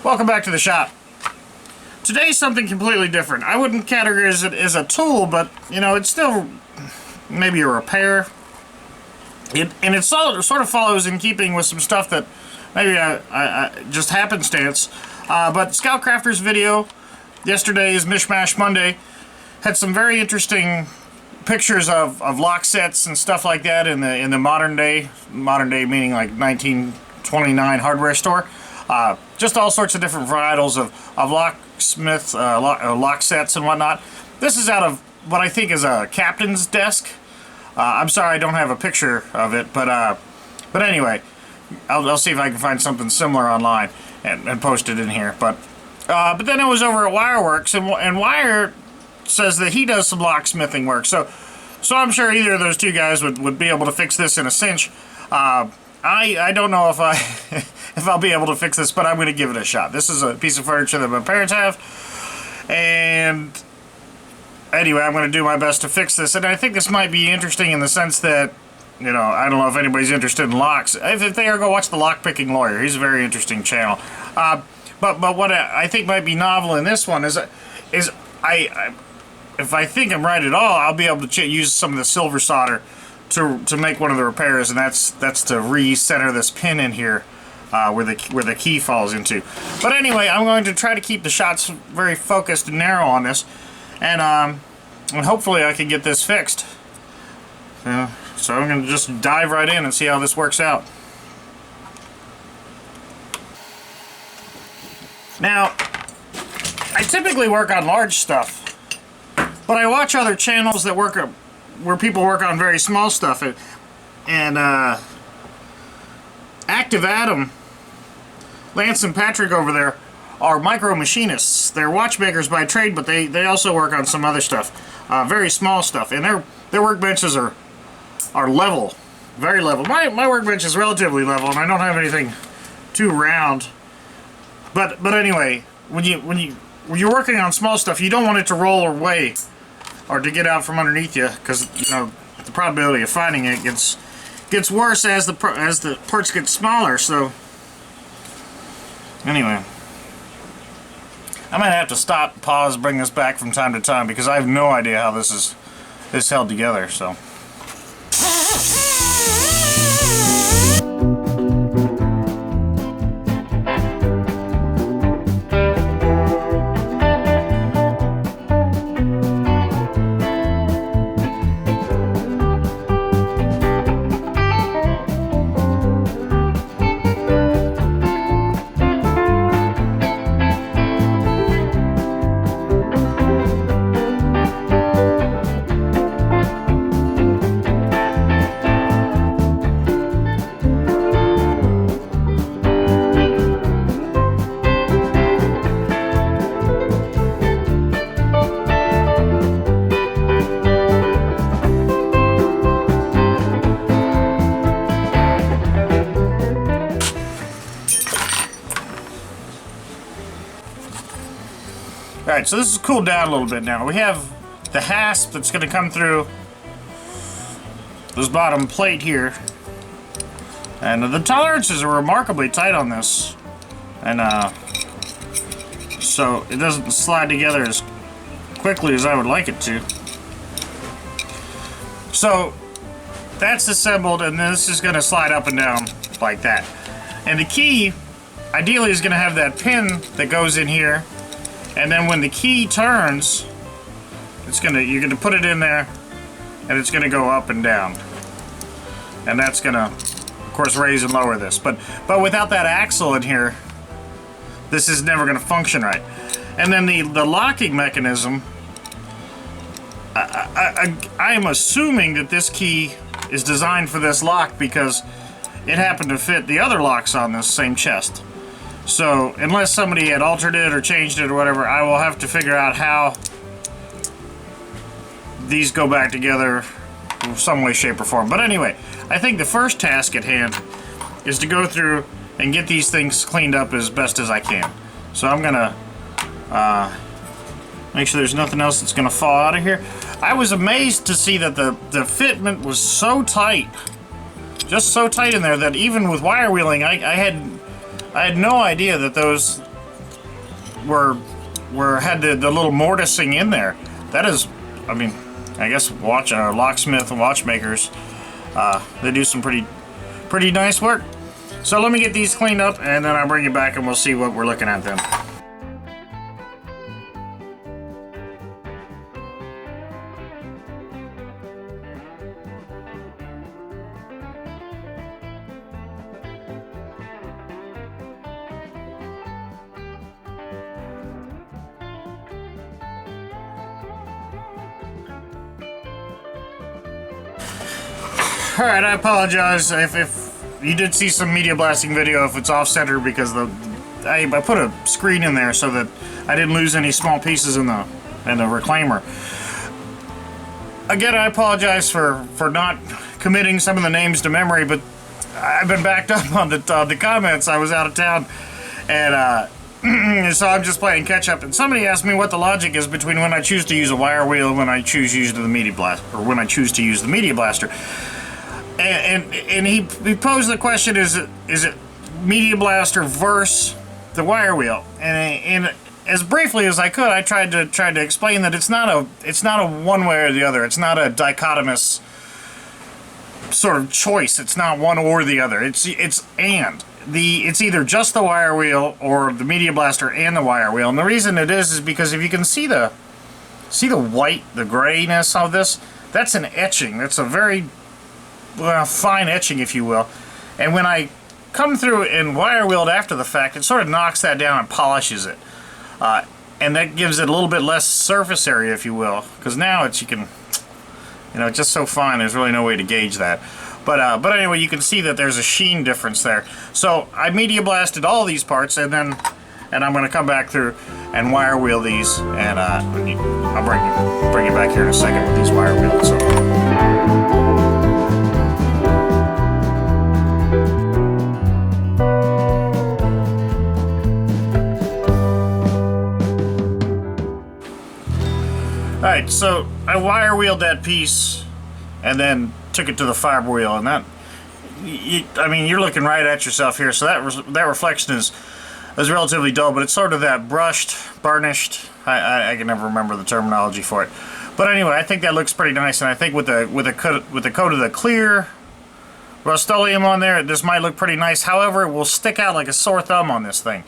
Welcome back to the shop. Today's something completely different. I wouldn't categorize it as a tool, but you know, it's still maybe a repair. It sort of follows in keeping with some stuff that maybe I just happenstance. But Scout Crafter's video, yesterday's Mishmash Monday, had some very interesting pictures of lock sets and stuff like that in the modern day meaning like 1929 hardware store. Just all sorts of different varietals of locksmith lock sets and whatnot. This is out of what I think is a captain's desk. I'm sorry I don't have a picture of it, but anyway, I'll see if I can find something similar online and post it in here. But then I was over at Wireworks, and Wire says that he does some locksmithing work. So I'm sure either of those two guys would be able to fix this in a cinch. I don't know if if I'll be able to fix this, but I'm going to give it a shot. This is a piece of furniture that my parents have, and anyway, I'm going to do my best to fix this. And I think this might be interesting in the sense that, you know, I don't know if anybody's interested in locks. If they are, go watch the Lockpicking Lawyer. He's a very interesting channel. But what I think might be novel in this one is if I think I'm right at all, I'll be able to use some of the silver solder to make one of the repairs, and that's to recenter this pin in here where the key falls into. But anyway, I'm going to try to keep the shots very focused and narrow on this, and hopefully I can get this fixed. So I'm going to just dive right in and see how this works out. Now, I typically work on large stuff, but I watch other channels that work where people work on very small stuff, and Active Adam, Lance and Patrick over there are micro machinists. They're watchmakers by trade, but they also work on some other stuff, very small stuff, and their workbenches are level, very level. My workbench is relatively level, and I don't have anything too round. But anyway, when you're working on small stuff, you don't want it to roll away or to get out from underneath you, because you know the probability of finding it gets worse as the parts get smaller. So anyway, I might have to stop, pause, bring this back from time to time, because I have no idea how this is held together. So. Alright, so this is cooled down a little bit now. We have the hasp that's going to come through this bottom plate here. And the tolerances are remarkably tight on this. And so it doesn't slide together as quickly as I would like it to. So that's assembled, and this is going to slide up and down like that. And the key, ideally, is going to have that pin that goes in here. And then when the key turns, you're gonna put it in there, and it's gonna go up and down, and that's gonna, of course, raise and lower this. But without that axle in here, this is never gonna function right. And then the locking mechanism, I am assuming that this key is designed for this lock because it happened to fit the other locks on this same chest. So, unless somebody had altered it or changed it or whatever, I will have to figure out how these go back together in some way, shape, or form. But anyway, I think the first task at hand is to go through and get these things cleaned up as best as I can. So I'm gonna make sure there's nothing else that's gonna fall out of here. I was amazed to see that the fitment was so tight, just so tight in there, that even with wire wheeling, I had no idea that had the little mortising in there. That is, I mean, I guess locksmith and watchmakers, they do some pretty nice work. So let me get these cleaned up, and then I'll bring you back and we'll see what we're looking at then. Alright, I apologize if you did see some media blasting video if it's off-center, because I put a screen in there so that I didn't lose any small pieces in the reclaimer. Again, I apologize for not committing some of the names to memory, but I've been backed up on the comments. I was out of town, and so I'm just playing catch up. And somebody asked me what the logic is between when I choose to use a wire wheel and when I choose to use the media blaster, or when I choose to use the media blaster. And he posed the question: is it media blaster versus the wire wheel? And as briefly as I could, I tried to explain that it's not a one way or the other. It's not a dichotomous sort of choice. It's not one or the other. It's either just the wire wheel or the media blaster and the wire wheel. And the reason it is because if you can see the white, the grayness of this, that's an etching. That's a very fine etching, if you will. And when I come through and wire wheeled after the fact, it sort of knocks that down and polishes it. And that gives it a little bit less surface area, if you will, because now it's just so fine, there's really no way to gauge that. But anyway, you can see that there's a sheen difference there. So I media blasted all these parts, and I'm going to come back through and wire wheel these, and I'll bring you back here in a second with these wire wheels. So. Alright, so I wire wheeled that piece and then took it to the fiber wheel, and you're looking right at yourself here, so that reflection is relatively dull, but it's sort of that brushed, varnished, I can never remember the terminology for it. But anyway, I think that looks pretty nice, and I think with the coat of the clear Rust-Oleum on there, this might look pretty nice. However, it will stick out like a sore thumb on this thing.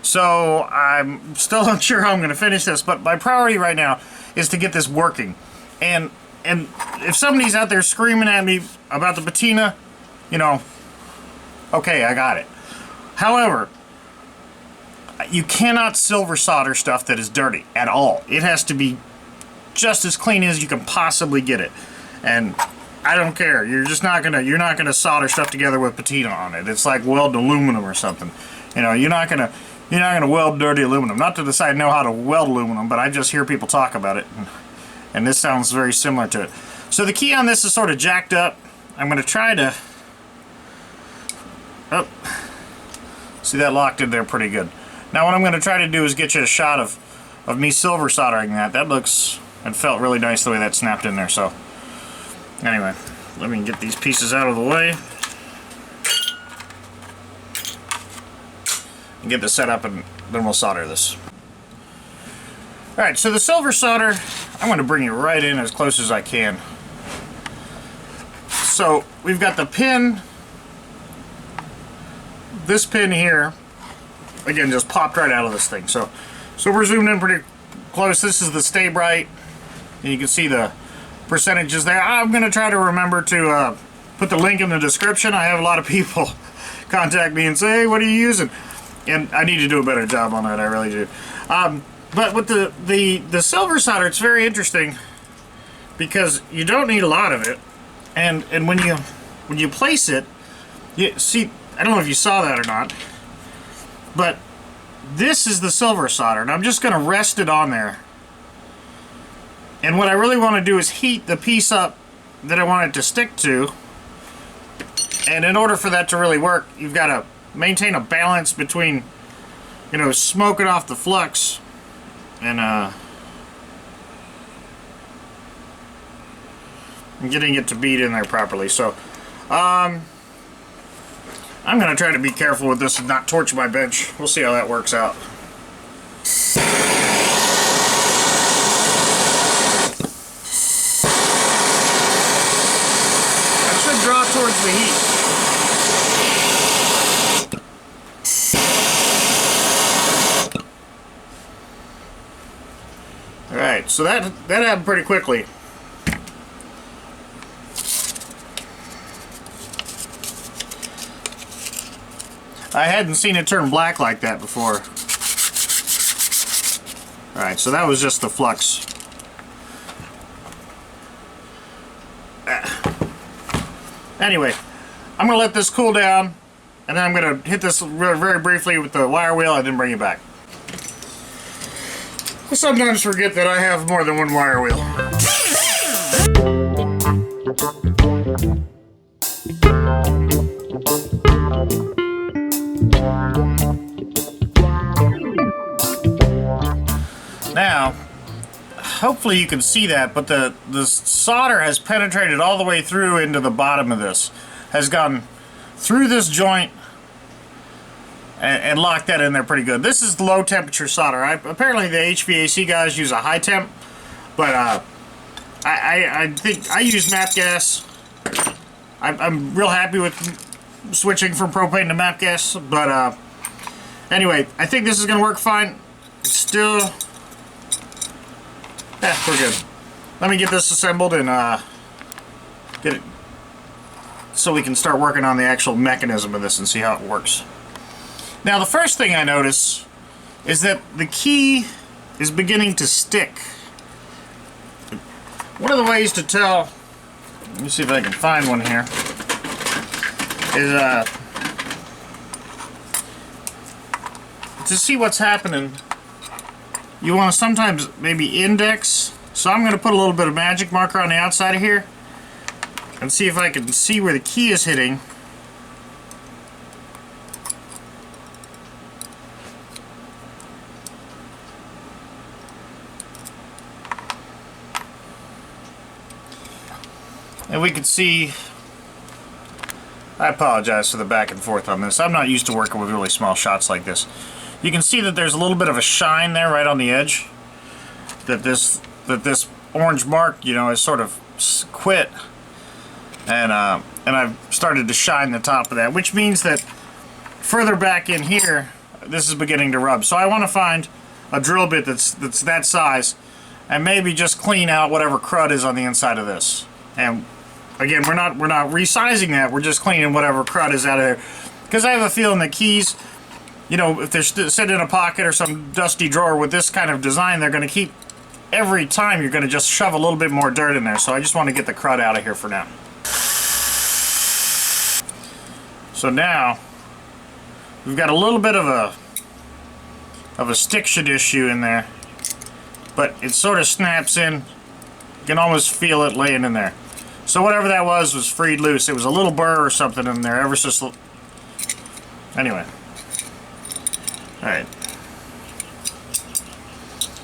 So I'm still unsure how I'm going to finish this, but my priority right now is to get this working. And if somebody's out there screaming at me about the patina, okay, I got it. However, you cannot silver solder stuff that is dirty at all. It has to be just as clean as you can possibly get it. And I don't care. You're not gonna solder stuff together with patina on it. It's like welding aluminum or something. You're not gonna weld dirty aluminum. Not that I know how to weld aluminum, but I just hear people talk about it, and this sounds very similar to it. So the key on this is sort of jacked up. I'm going to try to... Oh, see, that locked in there pretty good. Now what I'm going to try to do is get you a shot of me silver soldering that. It felt really nice the way that snapped in there. So anyway, let me get these pieces out of the way. Get this set up, and then we'll solder this. Alright, so the silver solder, I'm going to bring it right in as close as I can. So we've got the pin, this pin here, again, just popped right out of this thing. So we're zoomed in pretty close. This is the Stay Bright, and you can see the percentages there. I'm going to try to remember to put the link in the description. I have a lot of people contact me and say, hey, what are you using? And I need to do a better job on that, I really do. But with the silver solder, it's very interesting because you don't need a lot of it, and when you place it, you see, I don't know if you saw that or not, but this is the silver solder, and I'm just going to rest it on there. And what I really want to do is heat the piece up that I want it to stick to, and in order for that to really work, you've got to maintain a balance between, smoking off the flux and getting it to bead in there properly. So I'm going to try to be careful with this and not torch my bench. We'll see how that works out. the heat. Alright, so that happened pretty quickly. I hadn't seen it turn black like that before. Alright, so that was just the flux. Anyway, I'm going to let this cool down, and then I'm going to hit this very briefly with the wire wheel and then bring it back. I sometimes forget that I have more than one wire wheel. Now, hopefully you can see that, but the solder has penetrated all the way through into the bottom of this. Has gone through this joint and locked that in there pretty good. This is low temperature solder. Apparently the HVAC guys use a high temp, but I think I use MAP gas. I'm real happy with switching from propane to MAP gas, but anyway, I think this is going to work fine. It's still... yeah, we're good. Let me get this assembled and get it so we can start working on the actual mechanism of this and see how it works. Now, the first thing I notice is that the key is beginning to stick. One of the ways to tell, let me see if I can find one here, is to see what's happening. You want to sometimes maybe index. So I'm going to put a little bit of magic marker on the outside of here and see if I can see where the key is hitting. And we can see, I apologize for the back and forth on this. I'm not used to working with really small shots like this. You can see that there's a little bit of a shine there right on the edge. That this orange mark, you know, is sort of quit. And I've started to shine the top of that, which means that further back in here, this is beginning to rub. So I want to find a drill bit that's that size and maybe just clean out whatever crud is on the inside of this. And again, we're not resizing that, we're just cleaning whatever crud is out of there. Because I have a feeling that keys, you know, if they're sitting in a pocket or some dusty drawer with this kind of design, they're going to keep, every time you're going to just shove a little bit more dirt in there. So I just want to get the crud out of here for now. So now, we've got a little bit of a stiction issue in there, but it sort of snaps in. You can almost feel it laying in there. So whatever that was freed loose. It was a little burr or something in there, ever so anyway. Alright.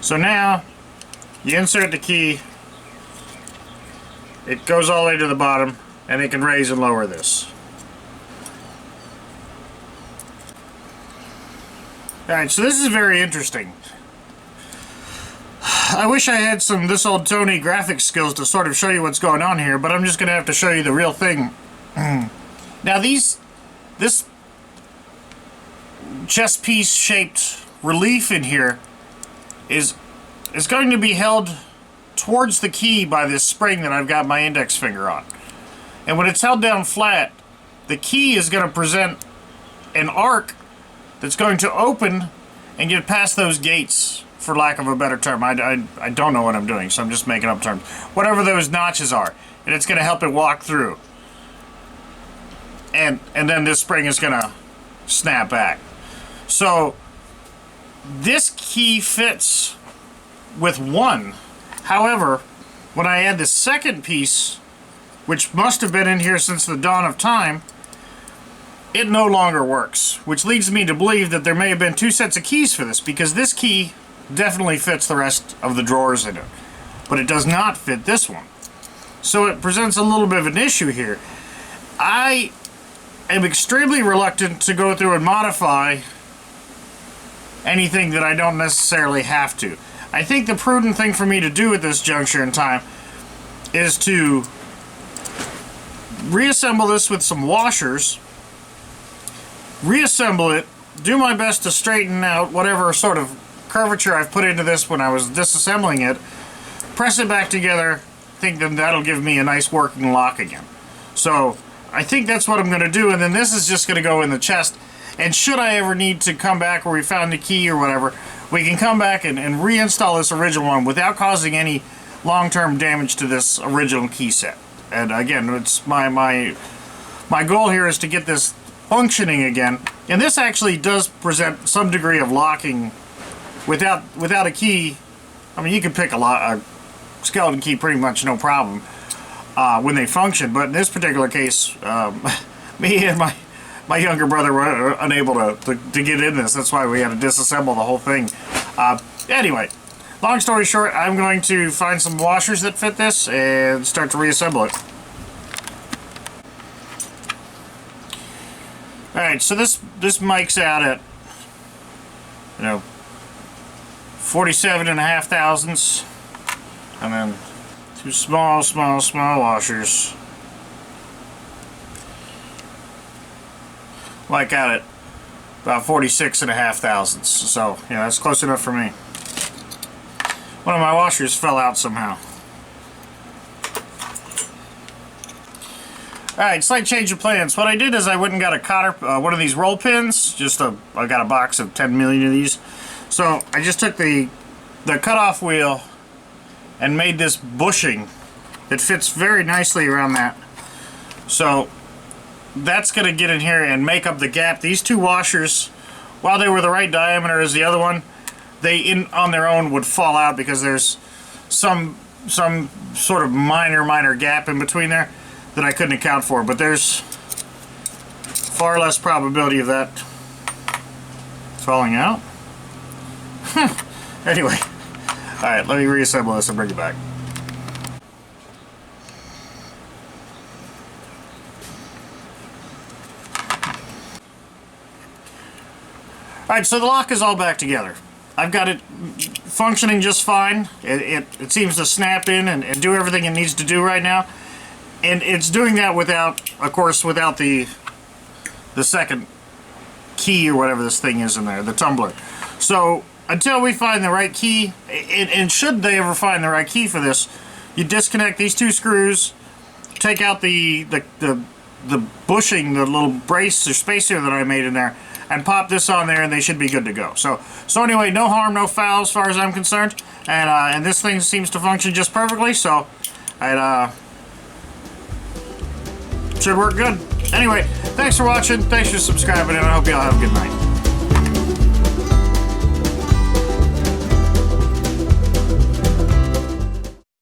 So now, you insert the key, it goes all the way to the bottom, and it can raise and lower this. Alright, so this is very interesting. I wish I had some This Old Tony graphic skills to sort of show you what's going on here, but I'm just going to have to show you the real thing. Now this chess piece shaped relief in here is going to be held towards the key by this spring that I've got my index finger on. And when it's held down flat, the key is going to present an arc that's going to open and get past those gates, for lack of a better term. I don't know what I'm doing, so I'm just making up terms. Whatever those notches are, and it's going to help it walk through. And then this spring is going to snap back. So this key fits with one. However, when I add the second piece, which must have been in here since the dawn of time, it no longer works, which leads me to believe that there may have been two sets of keys for this, because this key definitely fits the rest of the drawers in it, but it does not fit this one. So it presents a little bit of an issue here. I am extremely reluctant to go through and modify anything that I don't necessarily have to. I think the prudent thing for me to do at this juncture in time is to reassemble this with some washers, reassemble it, do my best to straighten out whatever sort of curvature I've put into this when I was disassembling it, press it back together, think that that'll give me a nice working lock again. So I think that's what I'm going to do, and then this is just going to go in the chest, and should I ever need to come back where we found the key or whatever, we can come back and reinstall this original one without causing any long-term damage to this original key set. And again, it's my goal here is to get this functioning again, and this actually does present some degree of locking without a key. I mean, you can pick a skeleton key pretty much no problem when they function, but in this particular case, me and my younger brother were unable to get in this. That's why we had to disassemble the whole thing. Anyway, long story short, I'm going to find some washers that fit this and start to reassemble it. Alright, so this mic's out at, 47.5 thousandths, and then two small washers, like out at about 46.5 thousandths. So yeah, that's close enough for me. One of my washers fell out somehow. Alright, slight change of plans. What I did is I went and got a cotter, one of these roll pins. I got a box of 10 million of these. So I just took the cutoff wheel and made this bushing. It fits very nicely around that. So that's going to get in here and make up the gap. These two washers, while they were the right diameter as the other one, they on their own would fall out because there's some sort of minor gap in between there that I couldn't account for, but there's far less probability of that falling out. Anyway, alright, let me reassemble this and bring it back. Alright, so the lock is all back together. I've got it functioning just fine. It seems to snap in and do everything it needs to do right now. And it's doing that without, of course, without the second key or whatever this thing is in there, the tumbler. So until we find the right key, and should they ever find the right key for this, you disconnect these two screws, take out the bushing, the little brace or spacer that I made in there, and pop this on there, and they should be good to go. So anyway, no harm, no foul as far as I'm concerned, and this thing seems to function just perfectly. So it should work good. Anyway, thanks for watching, thanks for subscribing, and I hope you all have a good night.